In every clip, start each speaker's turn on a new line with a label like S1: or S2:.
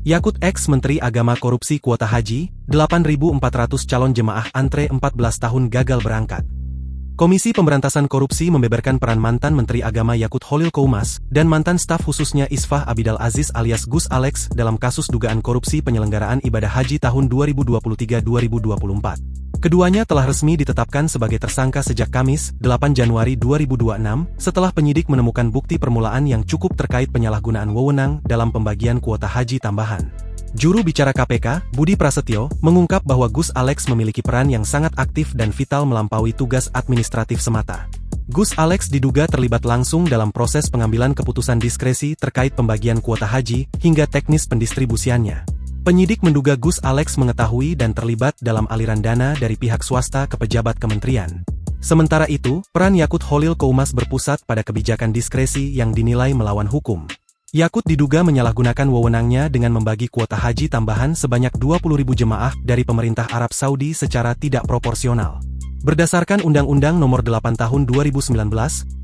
S1: Yakut ex-Menteri Agama korupsi kuota haji, 8.400 calon jemaah antre 14 tahun gagal berangkat. Komisi Pemberantasan Korupsi membeberkan peran mantan Menteri Agama Yakut Holil Koumas dan mantan staf khususnya Isfah Abidal Aziz alias Gus Alex dalam kasus dugaan korupsi penyelenggaraan ibadah haji tahun 2023-2024. Keduanya telah resmi ditetapkan sebagai tersangka sejak Kamis, 8 Januari 2026, setelah penyidik menemukan bukti permulaan yang cukup terkait penyalahgunaan wewenang dalam pembagian kuota haji tambahan. Juru bicara KPK, Budi Prasetyo, mengungkap bahwa Gus Alex memiliki peran yang sangat aktif dan vital melampaui tugas administratif semata. Gus Alex diduga terlibat langsung dalam proses pengambilan keputusan diskresi terkait pembagian kuota haji hingga teknis pendistribusiannya. Penyidik menduga Gus Alex mengetahui dan terlibat dalam aliran dana dari pihak swasta ke pejabat kementerian. Sementara itu, peran Yakut Holil Koumas berpusat pada kebijakan diskresi yang dinilai melawan hukum. Yakut diduga menyalahgunakan wewenangnya dengan membagi kuota haji tambahan sebanyak 20.000 jemaah dari pemerintah Arab Saudi secara tidak proporsional. Berdasarkan Undang-Undang Nomor 8 Tahun 2019,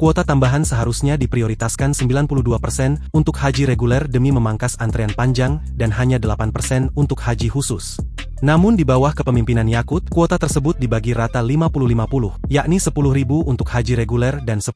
S1: kuota tambahan seharusnya diprioritaskan 92% untuk haji reguler demi memangkas antrean panjang dan hanya 8% untuk haji khusus. Namun di bawah kepemimpinan Yakut, kuota tersebut dibagi rata 50-50, yakni 10.000 untuk haji reguler dan 10.000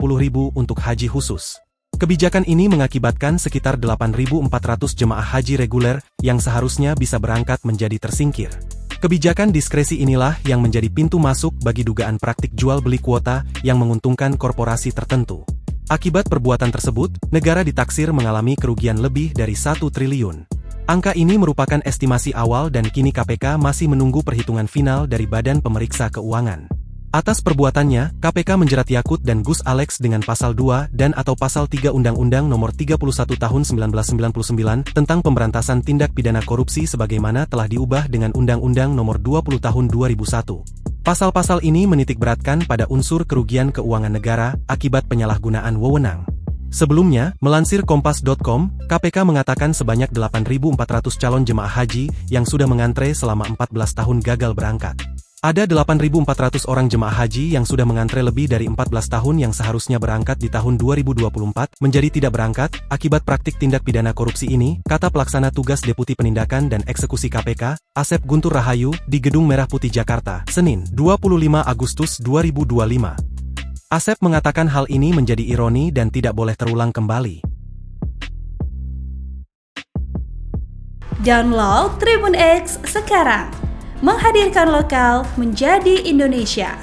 S1: untuk haji khusus. Kebijakan ini mengakibatkan sekitar 8.400 jemaah haji reguler yang seharusnya bisa berangkat menjadi tersingkir. Kebijakan diskresi inilah yang menjadi pintu masuk bagi dugaan praktik jual beli kuota yang menguntungkan korporasi tertentu. Akibat perbuatan tersebut, negara ditaksir mengalami kerugian lebih dari 1 triliun. Angka ini merupakan estimasi awal dan kini KPK masih menunggu perhitungan final dari Badan Pemeriksa Keuangan. Atas perbuatannya, KPK menjerat Yakut dan Gus Alex dengan Pasal 2 dan atau Pasal 3 Undang-Undang Nomor 31 Tahun 1999 tentang Pemberantasan Tindak Pidana Korupsi sebagaimana telah diubah dengan Undang-Undang Nomor 20 Tahun 2001. Pasal-pasal ini menitikberatkan pada unsur kerugian keuangan negara akibat penyalahgunaan wewenang. Sebelumnya, melansir Kompas.com, KPK mengatakan sebanyak 8.400 calon jemaah haji yang sudah mengantre selama 14 tahun gagal berangkat. Ada 8.400 orang jemaah haji yang sudah mengantre lebih dari 14 tahun yang seharusnya berangkat di tahun 2024 menjadi tidak berangkat akibat praktik tindak pidana korupsi ini, kata Pelaksana Tugas Deputi Penindakan dan Eksekusi KPK, Asep Guntur Rahayu, di Gedung Merah Putih Jakarta, Senin, 25 Agustus 2025. Asep mengatakan hal ini menjadi ironi dan tidak boleh terulang kembali.
S2: Download Tribun X sekarang. Menghadirkan lokal menjadi Indonesia.